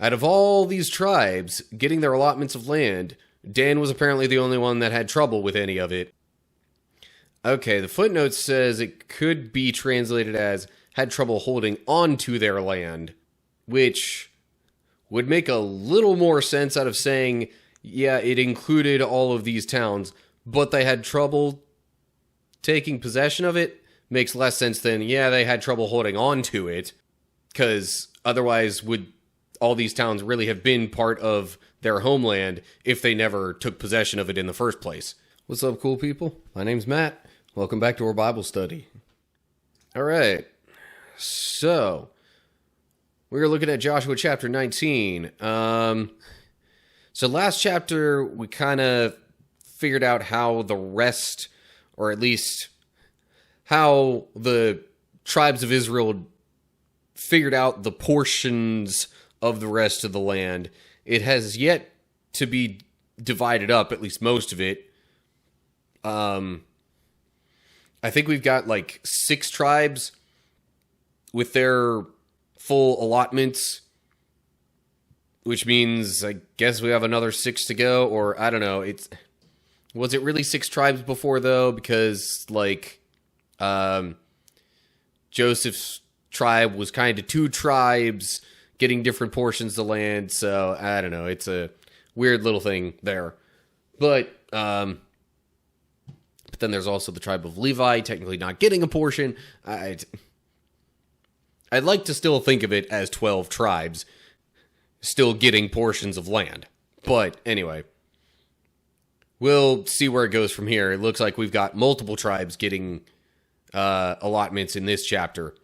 Out of all these tribes getting their allotments of land, Dan was apparently the only one that had trouble with any of it. Okay, the footnote says it could be translated as had trouble holding on to their land, which would make a little more sense out of saying, yeah, it included all of these towns, but they had trouble taking possession of it. Makes less sense than, yeah, they had trouble holding on to it, because otherwise would all these towns really have been part of their homeland if they never took possession of it in the first place? What's up, cool people? My name's Matt. Welcome back to our Bible study. Alright, so we're looking at Joshua chapter 19. So last chapter, we kind of figured out how the rest, or at least how the tribes of Israel figured out the portions of the rest of the land. It has yet to be divided up, at least most of it. I think we've got like 6 tribes with their full allotments, which means I guess we have another 6 to go, or I don't know. Was it really 6 tribes before though? Because like Joseph's tribe was kind of 2 tribes getting different portions of land, so I don't know. It's a weird little thing there, but then there's also the tribe of Levi, technically not getting a portion. I'd like to still think of it as 12 tribes still getting portions of land. But anyway, we'll see where it goes from here. It looks like we've got multiple tribes getting allotments in this chapter.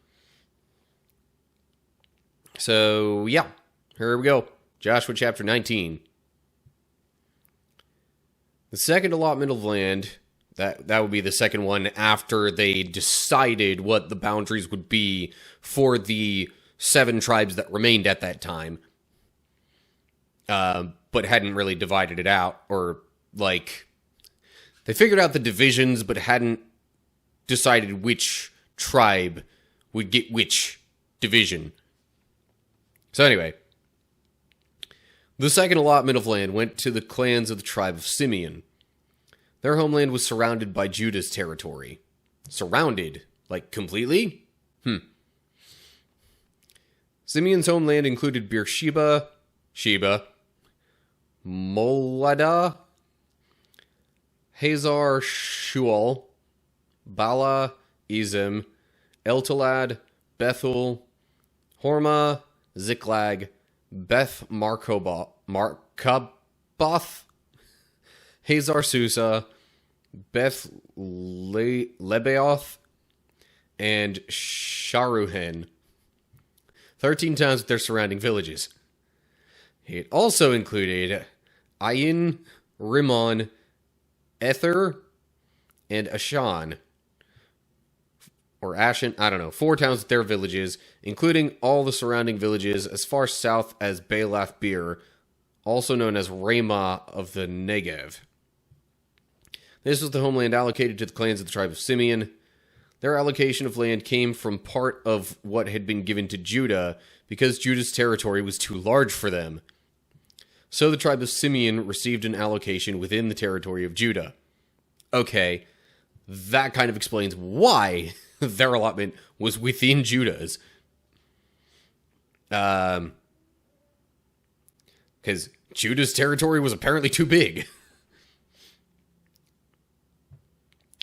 So, yeah, here we go. Joshua chapter 19. The second allotment of land, that would be the second one after they decided what the boundaries would be for the 7 tribes that remained at that time, but hadn't really divided it out, or like they figured out the divisions but hadn't decided which tribe would get which division. So anyway, the second allotment of land went to the clans of the tribe of Simeon. Their homeland was surrounded by Judah's territory. Surrounded? Like, completely? Simeon's homeland included Beersheba, Sheba, Moladah, Hazar Shual, Bala, Ezim, Eltolad, Bethel, Hormah, Ziklag, Beth Markoboth, Hazar Susa, Beth Lebaoth, and Sharuhen. 13 towns with their surrounding villages. It also included Ayin, Rimmon, Ether, and Ashan. Or Ashen, I don't know. 4 towns with their villages, including all the surrounding villages as far south as Baalath Bir, also known as Ramah of the Negev. This was the homeland allocated to the clans of the tribe of Simeon. Their allocation of land came from part of what had been given to Judah, because Judah's territory was too large for them. So the tribe of Simeon received an allocation within the territory of Judah. Okay, that kind of explains why their allotment was within Judah's. Because Judah's territory was apparently too big.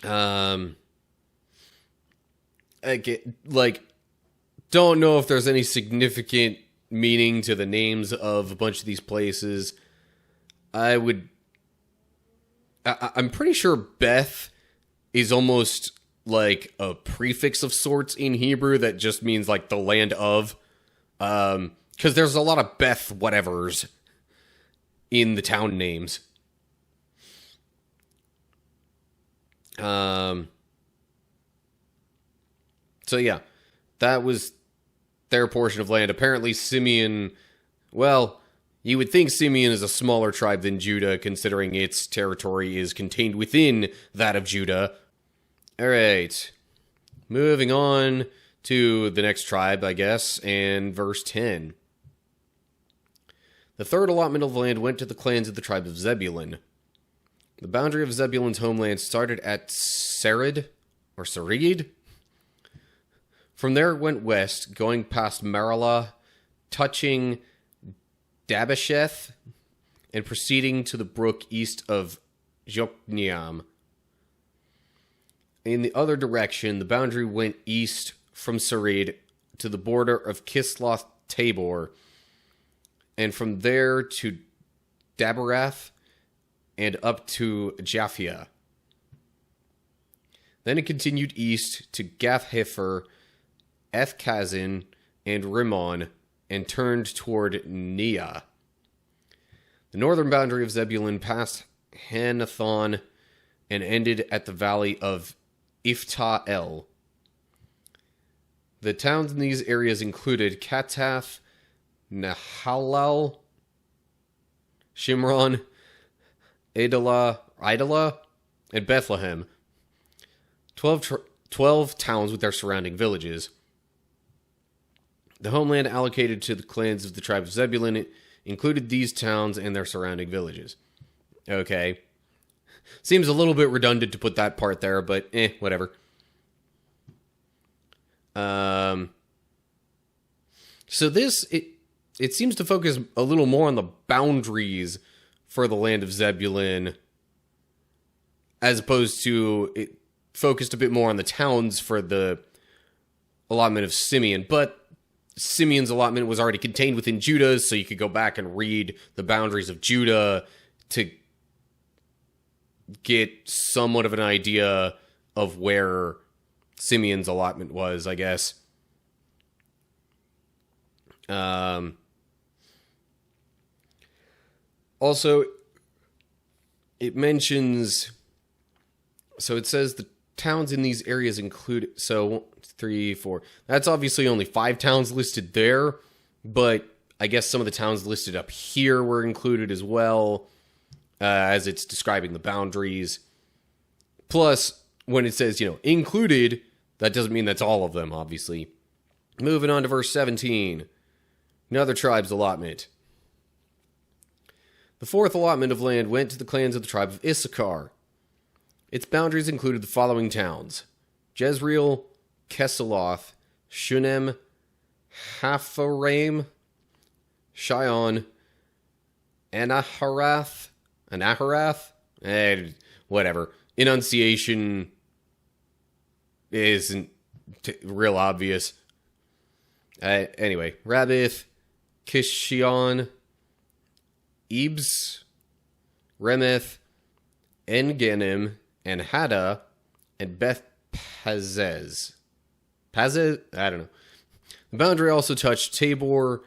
Don't know if there's any significant meaning to the names of a bunch of these places. I'm pretty sure Beth is almost like a prefix of sorts in Hebrew that just means like the land of. Because there's a lot of Beth whatevers in the town names. So yeah, that was their portion of land. Apparently Simeon, well, you would think Simeon is a smaller tribe than Judah, considering its territory is contained within that of Judah. Alright, moving on to the next tribe, I guess, and verse 10. The third allotment of land went to the clans of the tribe of Zebulun. The boundary of Zebulun's homeland started at Sarid, or Sarid. From there it went west, going past Maralah, touching Dabasheth, and proceeding to the brook east of Jokneam. In the other direction, the boundary went east from Sarid to the border of Kisloth Tabor, and from there to Dabarath and up to Japhia. Then it continued east to Gath-Hefer, Ethkazin, and Rimmon, and turned toward Neah. The northern boundary of Zebulun passed Hanathon and ended at the valley of Iftah-El. The towns in these areas included Katath, Nahalal, Shimron, Idalah, and Bethlehem. 12 towns with their surrounding villages. The homeland allocated to the clans of the tribe of Zebulun included these towns and their surrounding villages. Okay. Seems a little bit redundant to put that part there, but whatever. So this, it seems to focus a little more on the boundaries for the land of Zebulun, as opposed to it focused a bit more on the towns for the allotment of Simeon. But Simeon's allotment was already contained within Judah's, so you could go back and read the boundaries of Judah to get somewhat of an idea of where Simeon's allotment was, I guess. Also, it mentions, so it says the towns in these areas include, so 3, 4, that's obviously only 5 towns listed there, but I guess some of the towns listed up here were included as well, as it's describing the boundaries. Plus, when it says, included, that doesn't mean that's all of them, obviously. Moving on to verse 17. Another tribe's allotment. The fourth allotment of land went to the clans of the tribe of Issachar. Its boundaries included the following towns: Jezreel, Kesuloth, Shunem, Hapharaim, Shion, Anaharath, whatever. Enunciation isn't real obvious. Anyway, Rabith, Kishion, Ebs, Remeth, En-Ganim, and Hada, and Beth Pazez. Pazez? I don't know. The boundary also touched Tabor,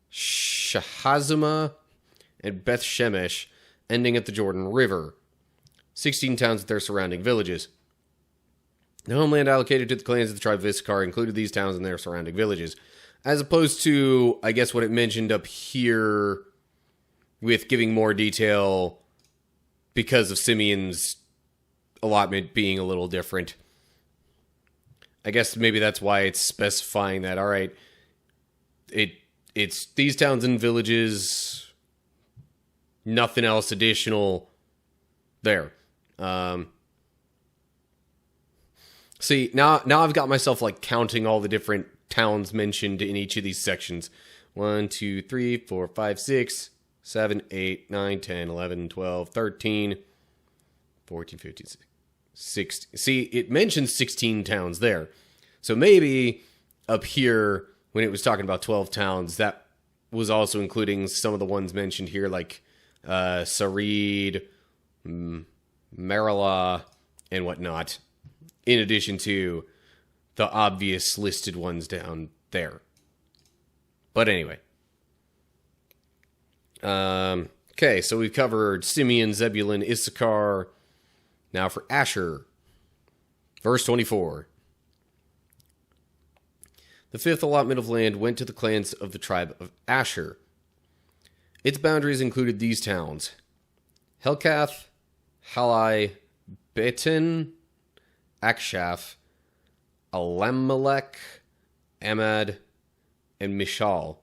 Shahazuma, and Beth Shemesh, ending at the Jordan River. 16 towns with their surrounding villages. The homeland allocated to the clans of the tribe of Issachar included these towns and their surrounding villages, as opposed to, I guess, what it mentioned up here with giving more detail because of Simeon's allotment being a little different. I guess maybe that's why it's specifying that, all right, it's these towns and villages, nothing else additional there. See, now I've got myself like counting all the different towns mentioned in each of these sections. 1, 2, 3, 4, 5, 6, 7, 8, 9, 10, 11, 12, 13, 14, 15, 16. See, it mentions 16 towns there. So maybe up here, when it was talking about 12 towns, that was also including some of the ones mentioned here, like Sarid, Maralah, and whatnot, in addition to the obvious listed ones down there. But anyway. Okay, so we've covered Simeon, Zebulun, Issachar. Now for Asher. Verse 24. The fifth allotment of land went to the clans of the tribe of Asher. Its boundaries included these towns: Helkath, Halai, Beten, Akshaph, Alamelech, Amad, and Mishal.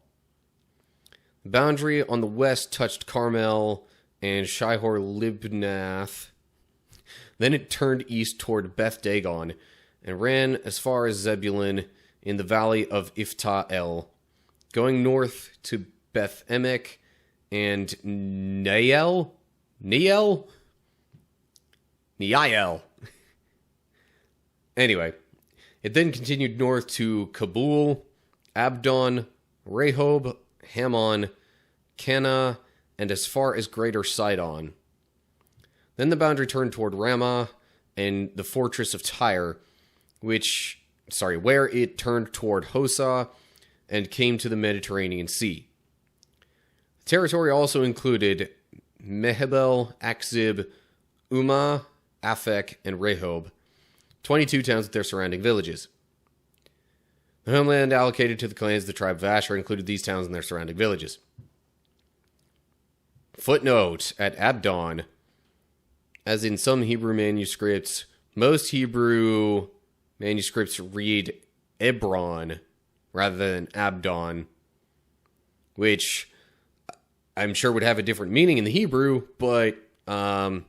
The boundary on the west touched Carmel and Shihor Libnath. Then it turned east toward Beth Dagon and ran as far as Zebulun in the valley of Iftah-el, going north to Beth Emek and Neiel. Anyway, it then continued north to Kabul, Abdon, Rehob, Hammon, Cana, and as far as Greater Sidon. Then the boundary turned toward Ramah and the fortress of Tyre, where it turned toward Hosa and came to the Mediterranean Sea. The territory also included Mehebel, Akzib, Umah, Aphek, and Rehob, 22 towns with their surrounding villages. The homeland allocated to the clans of the tribe of Asher included these towns and their surrounding villages. Footnote at Abdon. As in some Hebrew manuscripts, most Hebrew manuscripts read Ebron rather than Abdon, which I'm sure would have a different meaning in the Hebrew, but that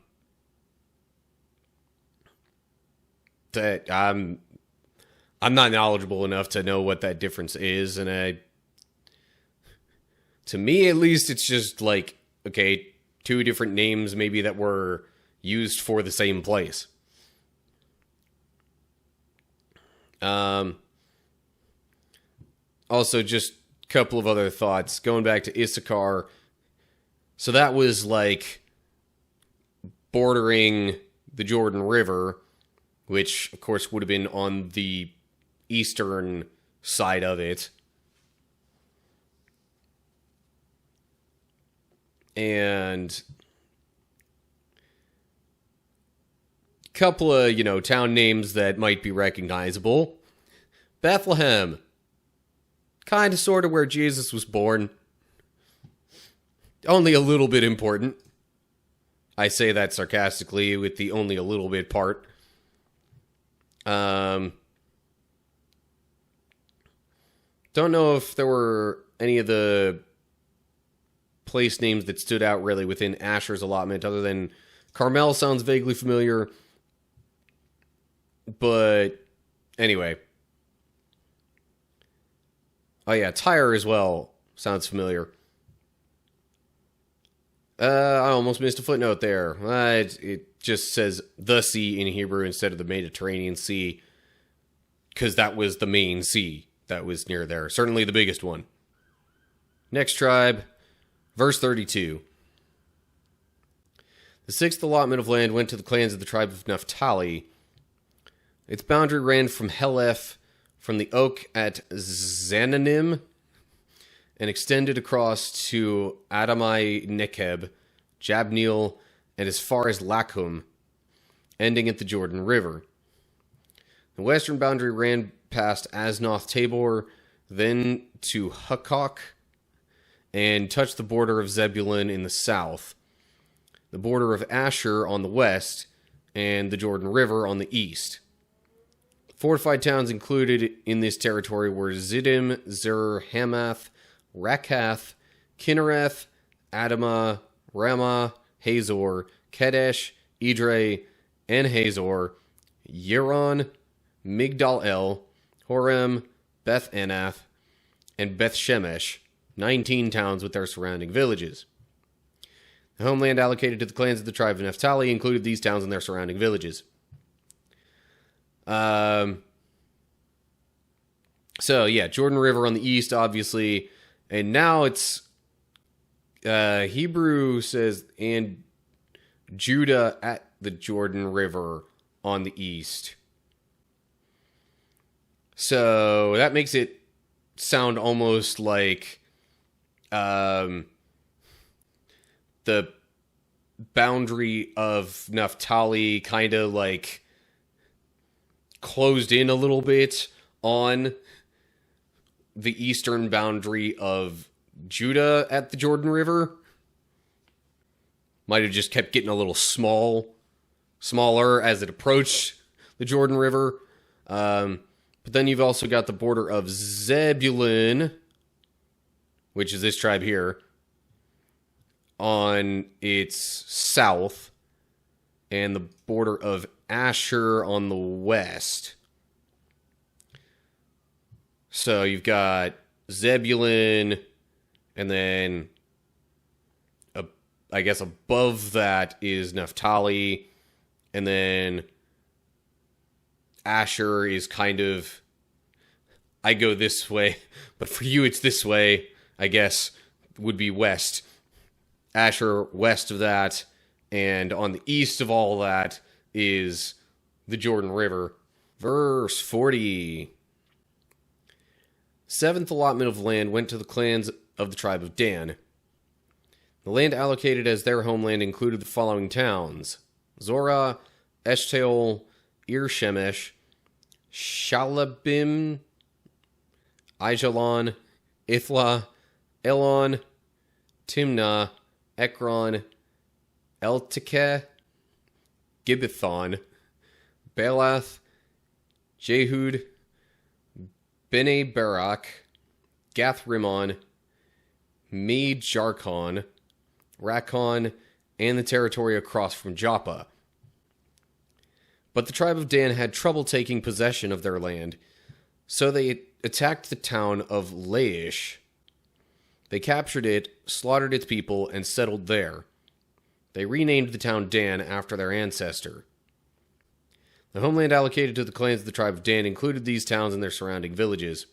I'm not knowledgeable enough to know what that difference is, and to me at least, it's just like, okay, two different names maybe that were used for the same place. Also, just a couple of other thoughts. Going back to Issachar, so that was like bordering the Jordan River, which of course would have been on the eastern side of it. And a couple of, town names that might be recognizable. Bethlehem. Kind of, sort of where Jesus was born. Only a little bit important. I say that sarcastically with the only a little bit part. Don't know if there were any of the place names that stood out really within Asher's allotment, other than Carmel sounds vaguely familiar. But anyway. Oh yeah, Tyre as well sounds familiar. I almost missed a footnote there. It just says the sea in Hebrew instead of the Mediterranean Sea, because that was the main sea that was near there. Certainly the biggest one. Next tribe, verse 32. The sixth allotment of land went to the clans of the tribe of Naphtali. Its boundary ran from Heleph, from the oak at Zananim, and extended across to Adamai Nekeb, Jabneel, and as far as Lakum, ending at the Jordan River. The western boundary ran past Aznoth Tabor, then to Hukkok, and touched the border of Zebulun in the south, the border of Asher on the west, and the Jordan River on the east. Fortified towns included in this territory were Ziddim, Zer, Hamath, Rakath, Kinnereth, Adamah, Ramah, Hazor, Kedesh, Edrei, and Hazor, Yeron, Migdal-El, Horem, Beth Anath, and Beth Shemesh, 19 towns with their surrounding villages. The homeland allocated to the clans of the tribe of Naphtali included these towns and their surrounding villages. So yeah, Jordan River on the east, obviously, and now it's Hebrew says, and Judah at the Jordan River on the east. So that makes it sound almost like the boundary of Naphtali kind of like closed in a little bit on the eastern boundary of Judah at the Jordan River. Might have just kept getting a little smaller as it approached the Jordan River. But then you've also got the border of Zebulun, which is this tribe here, on its south, and the border of Asher on the west. So you've got Zebulun, and then I guess above that is Naphtali, and then Asher is kind of, I go this way, but for you it's this way, I guess, would be west. Asher west of that, and on the east of all that is the Jordan River. Verse 40. Seventh allotment of land went to the clans of the tribe of Dan. The land allocated as their homeland included the following towns: Zorah, Eshtaol, Ir-Shemesh, Shalabim, Aijalon, Ithla, Elon, Timnah, Ekron, Eltekeh, Gibbethon, Baalath, Jehud, Bene Barak, Gath-Rimmon, Me-Jarkon, Rakkon, and the territory across from Joppa. But the tribe of Dan had trouble taking possession of their land, so they attacked the town of Laish. They captured it, slaughtered its people, and settled there. They renamed the town Dan after their ancestor. The homeland allocated to the clans of the tribe of Dan included these towns and their surrounding villages.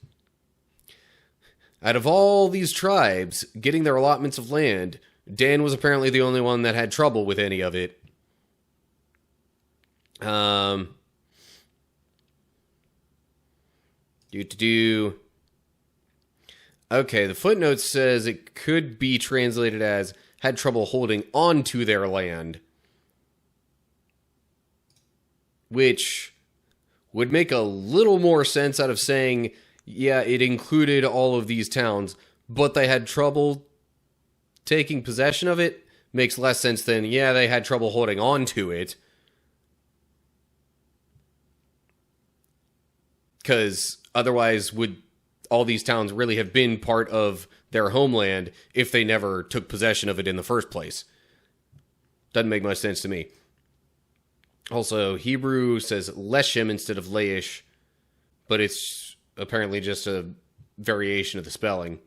Out of all these tribes getting their allotments of land, Dan was apparently the only one that had trouble with any of it. Okay, the footnote says it could be translated as had trouble holding on to their land, which would make a little more sense out of saying, yeah, it included all of these towns, but they had trouble taking possession of it. Makes less sense than, yeah, they had trouble holding on to it. Because otherwise, would all these towns really have been part of their homeland if they never took possession of it in the first place? Doesn't make much sense to me. Also, Hebrew says Leshem instead of Laish, but it's apparently just a variation of the spelling.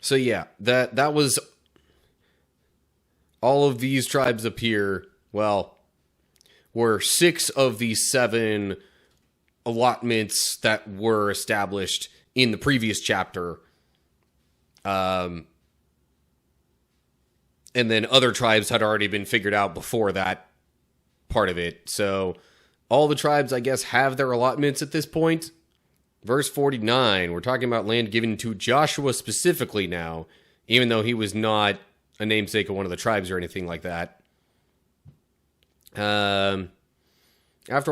So yeah, that was all of these tribes appear, well, were 6 of the 7 allotments that were established in the previous chapter. And then other tribes had already been figured out before that part of it. So all the tribes, I guess, have their allotments at this point. Verse 49, we're talking about land given to Joshua specifically now, even though he was not a namesake of one of the tribes or anything like that. After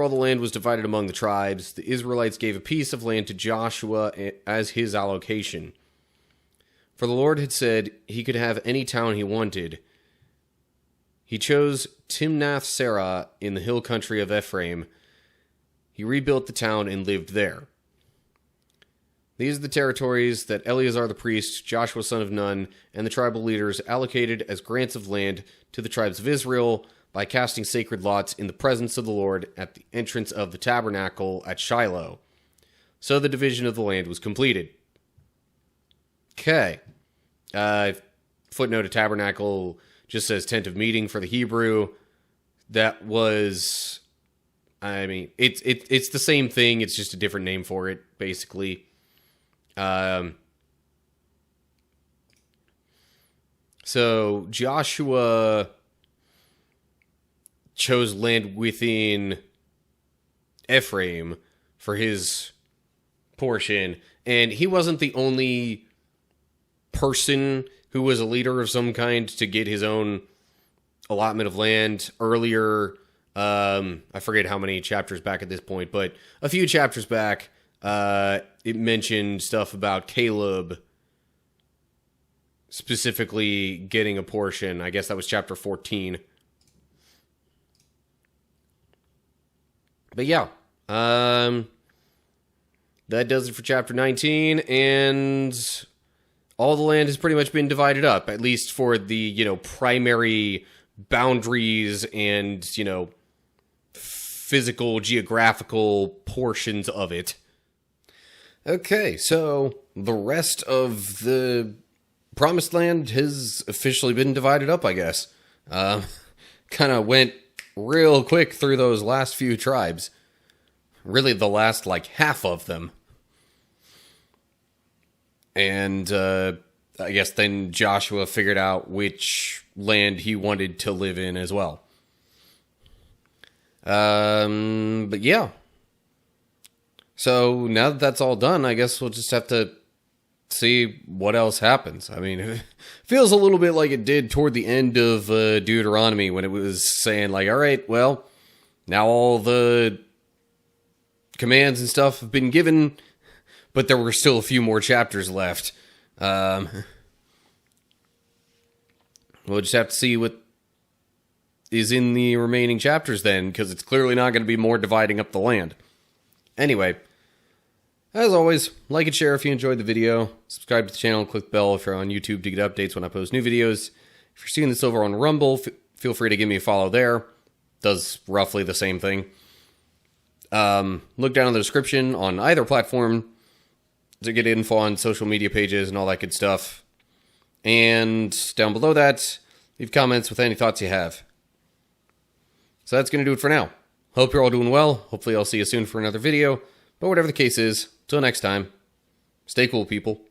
all the land was divided among the tribes, the Israelites gave a piece of land to Joshua as his allocation. For the Lord had said he could have any town he wanted. He chose Timnath-Serah in the hill country of Ephraim. He rebuilt the town and lived there. These are the territories that Eleazar the priest, Joshua son of Nun, and the tribal leaders allocated as grants of land to the tribes of Israel by casting sacred lots in the presence of the Lord at the entrance of the tabernacle at Shiloh. So the division of the land was completed. Okay. Footnote of tabernacle just says tent of meeting for the Hebrew. That was, I mean, it's the same thing. It's just a different name for it, basically. So Joshua chose land within Ephraim for his portion, and he wasn't the only person who was a leader of some kind to get his own allotment of land. Earlier, I forget how many chapters back at this point, but a few chapters back, it mentioned stuff about Caleb specifically getting a portion. I guess that was chapter 14. But yeah, that does it for Chapter 19, and all the land has pretty much been divided up, at least for the, primary boundaries and, physical, geographical portions of it. Okay, so the rest of the Promised Land has officially been divided up, I guess. Kind of went real quick through those last few tribes. Really, the last, half of them. And, I guess then Joshua figured out which land he wanted to live in as well. But yeah. So, now that that's all done, I guess we'll just have to see what else happens. I mean, it feels a little bit like it did toward the end of Deuteronomy when it was saying, all right, well, now all the commands and stuff have been given, but there were still a few more chapters left. We'll just have to see what is in the remaining chapters then, because it's clearly not going to be more dividing up the land. Anyway, as always, like and share if you enjoyed the video. Subscribe to the channel and click the bell if you're on YouTube to get updates when I post new videos. If you're seeing this over on Rumble, feel free to give me a follow there. Does roughly the same thing. Look down in the description on either platform to get info on social media pages and all that good stuff. And down below that, leave comments with any thoughts you have. So that's going to do it for now. Hope you're all doing well. Hopefully I'll see you soon for another video. But whatever the case is, till next time, stay cool, people.